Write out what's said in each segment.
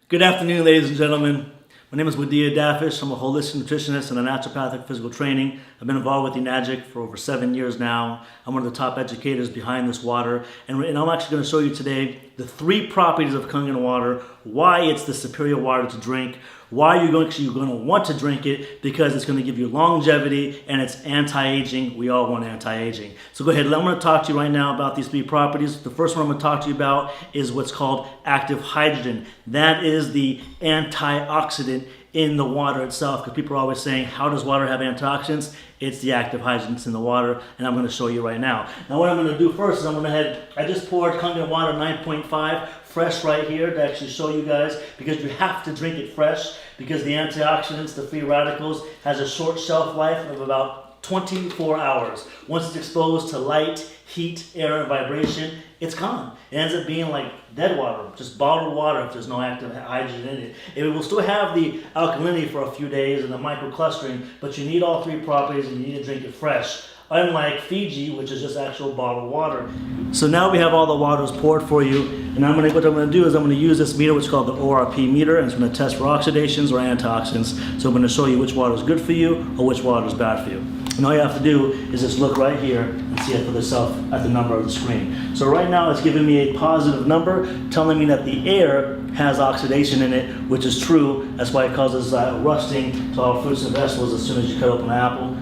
Good afternoon, ladies and gentlemen. My name is Wadea Dafish. I'm a holistic nutritionist and a naturopathic physical training. I've been involved with Enagic for over 7 years now. I'm one of the top educators behind this water. And I'm actually going to show you today the 3 properties of Kangen water, why it's the superior water to drink, why you're going to want to drink it, because it's going to give you longevity and it's anti-aging. We all want anti-aging. So go ahead, I'm going to talk to you right now about these 3 properties. The first one I'm going to talk to you about is what's called active hydrogen. That is the antioxidant in the water itself, because people are always saying, how does water have antioxidants? It's the active hydrogens in the water, and I'm going to show you right now. Now what I'm going to do first is I just poured Kangen water 9.5 fresh right here to actually show you guys, because you have to drink it fresh, because the antioxidants, the free radicals, has a short shelf life of about 24 hours. Once it's exposed to light, heat, air, and vibration, it's gone. It ends up being like dead water, just bottled water if there's no active hydrogen in it. It will still have the alkalinity for a few days and the microclustering, but you need all 3 properties and you need to drink it fresh. Unlike Fiji, which is just actual bottled water. So now we have all the waters poured for you, and what I'm going to do is I'm going to use this meter, which is called the ORP meter, and it's going to test for oxidations or antioxidants. So I'm going to show you which water is good for you or which water is bad for you. And all you have to do is just look right here and see it for yourself at the number of the screen. So right now it's giving me a positive number, telling me that the air has oxidation in it, which is true. That's why it causes rusting to all fruits and vegetables as soon as you cut open an apple.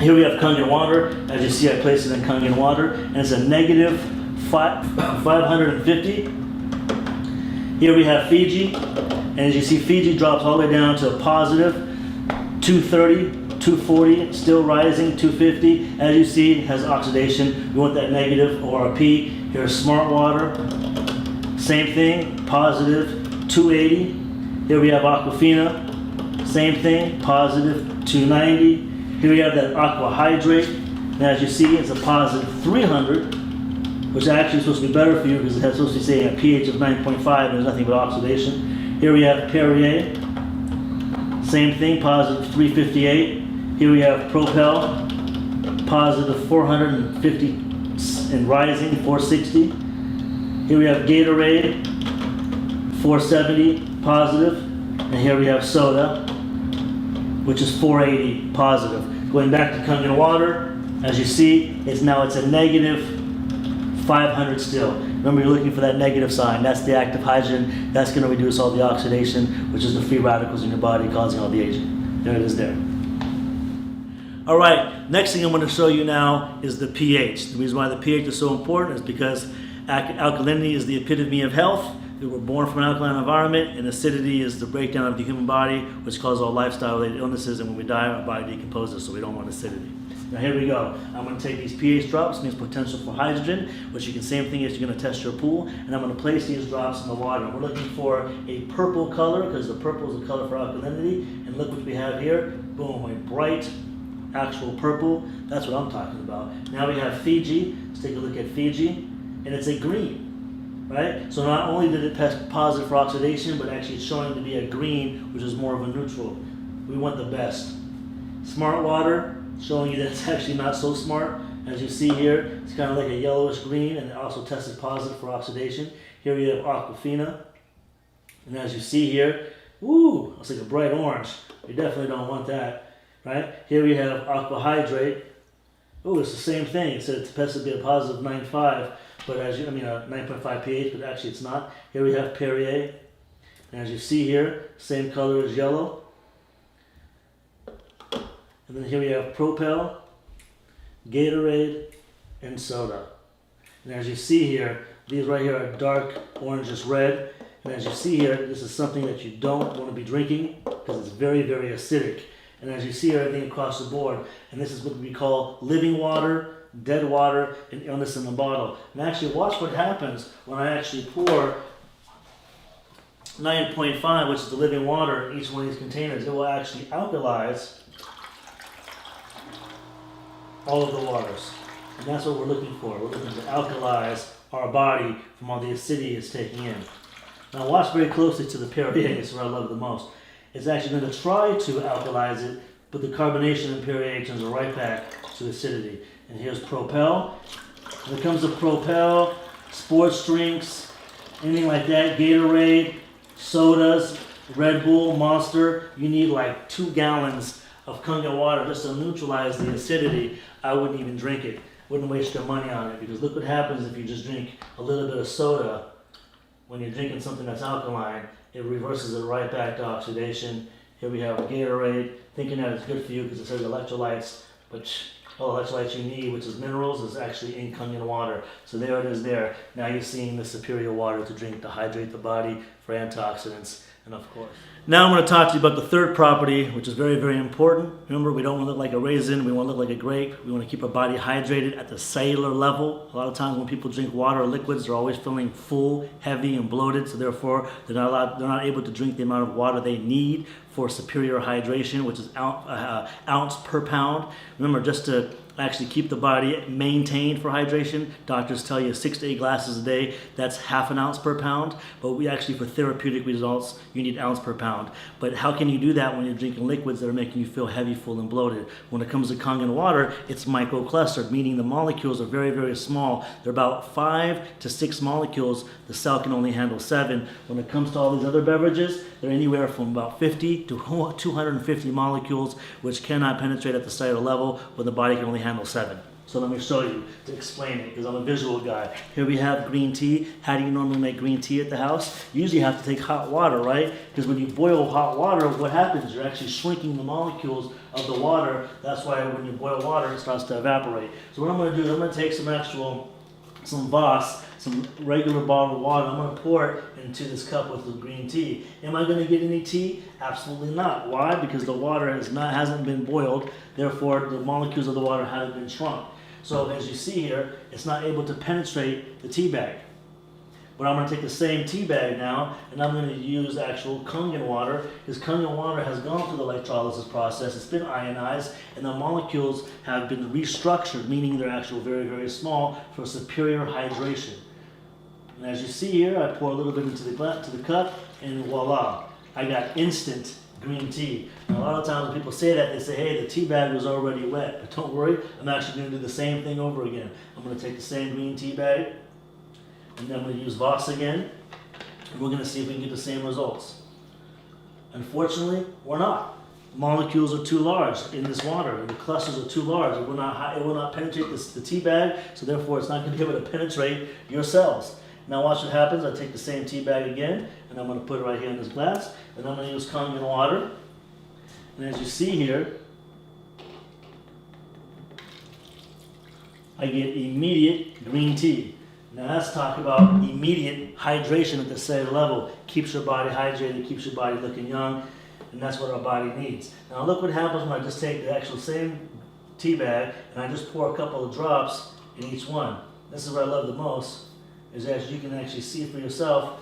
Here we have Kangen water. As you see, I placed it in Kangen water, and it's a negative 550. Here we have Fiji, and as you see, Fiji drops all the way down to a positive 230. 240, still rising, 250. As you see, it has oxidation. We want that negative ORP. Here's Smart Water. Same thing, positive 280. Here we have Aquafina. Same thing, positive 290. Here we have that Aqua Hydrate. And as you see, it's a positive 300, which is actually supposed to be better for you because it's supposed to be saying a pH of 9.5 and there's nothing but oxidation. Here we have Perrier. Same thing, positive 358. Here we have Propel, positive 450 and rising, 460. Here we have Gatorade, 470 positive. And here we have Soda, which is 480 positive. Going back to Kangen water, as you see, it's a negative 500 still. Remember, you're looking for that negative sign. That's the active hydrogen. That's going to reduce all the oxidation, which is the free radicals in your body causing all the aging. There it is there. All right, next thing I'm going to show you now is the pH. The reason why the pH is so important is because alkalinity is the epitome of health. We were born from an alkaline environment, and acidity is the breakdown of the human body, which causes all lifestyle-related illnesses, and when we die, our body decomposes, so we don't want acidity. Now here we go. I'm going to take these pH drops, means potential for hydrogen, which you can, same thing as you're going to test your pool, and I'm going to place these drops in the water. We're looking for a purple color, because the purple is the color for alkalinity, and look what we have here. Boom, a bright, actual purple. That's what I'm talking about. Now we have Fiji. Let's take a look at Fiji, and it's a green, right? So not only did it test positive for oxidation, but actually it's showing to be a green, which is more of a neutral. We want the best. Smart Water, showing you that it's actually not so smart. As you see here, it's kind of like a yellowish green, and it also tested positive for oxidation. Here we have Aquafina, and as you see here, woo, it's like a bright orange. You definitely don't want that. Right? Here we have Aqua Hydrate. Oh, it's the same thing. It said it's supposed to be a positive 9.5, but 9.5 pH, but actually it's not. Here we have Perrier. And as you see here, same color as yellow. And then here we have Propel, Gatorade, and Soda. And as you see here, these right here are dark orangish red. And as you see here, this is something that you don't want to be drinking because it's very, very acidic. And as you see everything across the board, and this is what we call living water, dead water, and illness in the bottle. And actually watch what happens when I actually pour 9.5, which is the living water, in each one of these containers. It will actually alkalize all of the waters. And that's what we're looking for. We're looking to alkalize our body from all the acidity it's taking in. Now watch very closely to the Perrier, it's what I love the most. It's actually going to try to alkalize it, but the carbonation and Perrier turns it right back to acidity. And here's Propel. When it comes to Propel, sports drinks, anything like that, Gatorade, sodas, Red Bull, Monster, you need like 2 gallons of Kangen water just to neutralize the acidity. I wouldn't even drink it. Wouldn't waste your money on it, because look what happens if you just drink a little bit of soda. When you're drinking something that's alkaline, it reverses it right back to oxidation. Here we have Gatorade, thinking that it's good for you because it says electrolytes, but all the electrolytes you need, which is minerals, is actually in Kangen water. So there it is there. Now you're seeing the superior water to drink to hydrate the body for antioxidants, and of course. Now I'm going to talk to you about the third property, which is very, very important. Remember, we don't want to look like a raisin. We want to look like a grape. We want to keep our body hydrated at the cellular level. A lot of times when people drink water or liquids, they're always feeling full, heavy, and bloated. So therefore, they're not able to drink the amount of water they need for superior hydration, which is ounce per pound. Remember, just to actually keep the body maintained for hydration, doctors tell you 6 to 8 glasses a day. That's half an ounce per pound. But we actually, for therapeutic results, you need ounce per pound. But how can you do that when you're drinking liquids that are making you feel heavy, full, and bloated? When it comes to Kangen water, it's microclustered, meaning the molecules are very, very small. They're about 5 to 6 molecules. The cell can only handle 7. When it comes to all these other beverages, they're anywhere from about 50 to 250 molecules, which cannot penetrate at the cellular level, when the body can only handle 7. So let me show you to explain it, because I'm a visual guy. Here we have green tea. How do you normally make green tea at the house? You usually have to take hot water, right? Because when you boil hot water, what happens? You're actually shrinking the molecules of the water. That's why when you boil water, it starts to evaporate. So what I'm going to do is I'm going to take some Voss, some regular bottled water. I'm going to pour it into this cup with the green tea. Am I going to get any tea? Absolutely not. Why? Because the water hasn't been boiled. Therefore, the molecules of the water haven't been shrunk. So as you see here, it's not able to penetrate the tea bag. But I'm going to take the same tea bag now, and I'm going to use actual Kangen water, because Kangen water has gone through the electrolysis process. It's been ionized, and the molecules have been restructured, meaning they're actually very, very small for superior hydration. And as you see here, I pour a little bit into the cup, and voila, I got instant green tea. Now, a lot of times when people say that, they say, hey, the tea bag was already wet. But don't worry, I'm actually going to do the same thing over again. I'm going to take the same green tea bag, and then I'm going to use Voss again, and we're going to see if we can get the same results. Unfortunately, we're not. Molecules are too large in this water. The clusters are too large. It will not penetrate the tea bag, so therefore it's not going to be able to penetrate your cells. Now watch what happens. I take the same tea bag again, and I'm going to put it right here in this glass, and I'm going to use Kangen water. And as you see here, I get immediate green tea. Now let's talk about immediate hydration at the cellular level. Keeps your body hydrated, keeps your body looking young, and that's what our body needs. Now look what happens when I just take the actual same tea bag and I just pour a couple of drops in each one. This is what I love the most, is as you can actually see for yourself,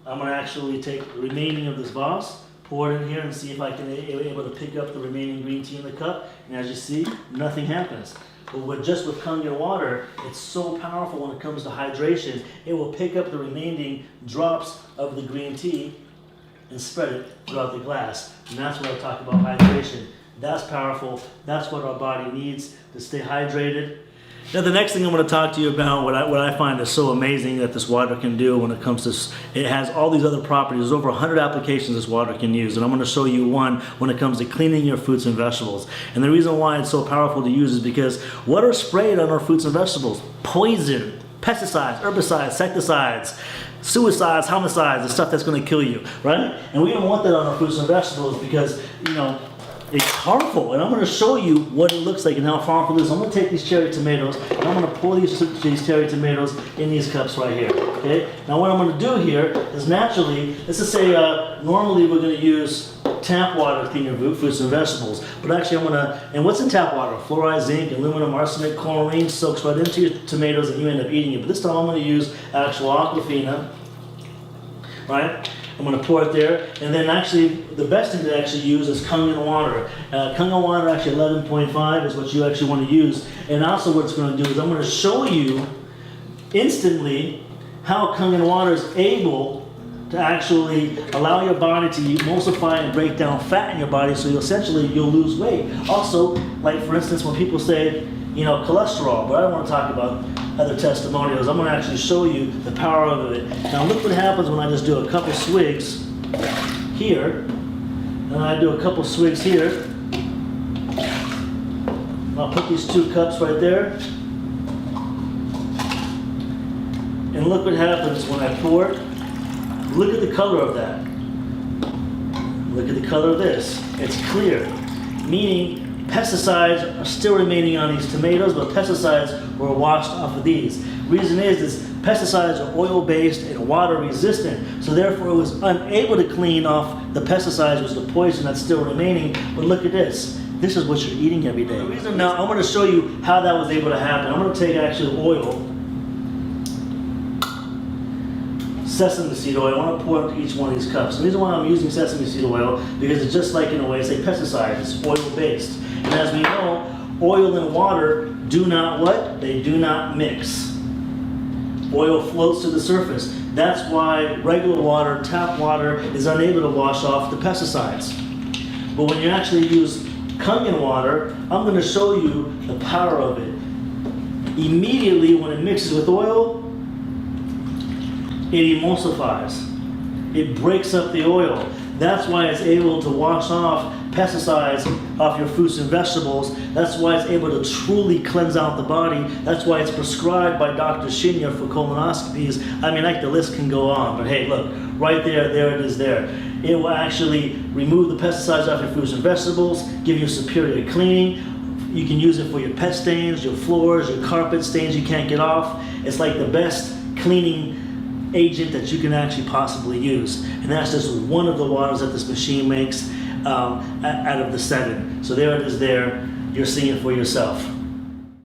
I'm going to actually take the remaining of this Voss, pour it in here, and see if I can be able to pick up the remaining green tea in the cup. And as you see, nothing happens. But with Kangen water, it's so powerful when it comes to hydration. It will pick up the remaining drops of the green tea and spread it throughout the glass. And that's what I talk about hydration. That's powerful. That's what our body needs to stay hydrated. Now the next thing I'm going to talk to you about, what I find is so amazing that this water can do when it comes to, it has all these other properties. There's over 100 applications this water can use, and I'm going to show you one when it comes to cleaning your fruits and vegetables. And the reason why it's so powerful to use is because what are sprayed on our fruits and vegetables? Poison, pesticides, herbicides, insecticides, suicides, homicides, the stuff that's going to kill you, right? And we don't want that on our fruits and vegetables because, you know, it's harmful, and I'm going to show you what it looks like and how harmful it is. I'm going to take these cherry tomatoes, and I'm going to pour these cherry tomatoes in these cups right here, okay? Now what I'm going to do here is naturally, let's just say normally we're going to use tap water to clean your fruits and vegetables, but actually I'm going to, and what's in tap water? Fluoride, zinc, aluminum, arsenic, chlorine, soaks right into your tomatoes and you end up eating it. But this time I'm going to use actual Aquafina, right? I'm going to pour it there, and then actually the best thing to actually use is Kangen water. Kangen water actually 11.5 is what you actually want to use. And also what it's going to do is I'm going to show you instantly how Kangen water is able to actually allow your body to emulsify and break down fat in your body, so you'll lose weight. Also, like for instance, when people say, cholesterol, but I don't want to talk about other testimonials. I'm going to actually show you the power of it. Now look what happens when I just do a couple swigs here, and I do a couple swigs here. I'll put these 2 cups right there. And look what happens when I pour it. Look at the color of that. Look at the color of this. It's clear, meaning pesticides are still remaining on these tomatoes, but pesticides were washed off of these. Reason is pesticides are oil-based and water-resistant, so therefore it was unable to clean off the pesticides, which is the poison that's still remaining. But look at this. This is what you're eating every day. Now I'm going to show you how that was able to happen. I'm going to take actually oil, sesame seed oil. I want to pour into each one of these cups. And the reason why I'm using sesame seed oil, because it's just like, in a way, it's a pesticide. It's oil-based. And as we know, oil and water do not what? They do not mix. Oil floats to the surface. That's why regular water, tap water, is unable to wash off the pesticides. But when you actually use Kangen water, I'm going to show you the power of it. Immediately when it mixes with oil, it emulsifies. It breaks up the oil. That's why it's able to wash off pesticides off your fruits and vegetables. That's why it's able to truly cleanse out the body. That's why it's prescribed by Dr. Shinya for colonoscopies. I mean, like, the list can go on, but hey, look, right there it is there. It will actually remove the pesticides off your fruits and vegetables, give you superior cleaning. You can use it for your pet stains, your floors, your carpet stains you can't get off. It's like the best cleaning agent that you can actually possibly use. And that's just one of the waters that this machine makes out of the 7. So there it is there. You're seeing it for yourself.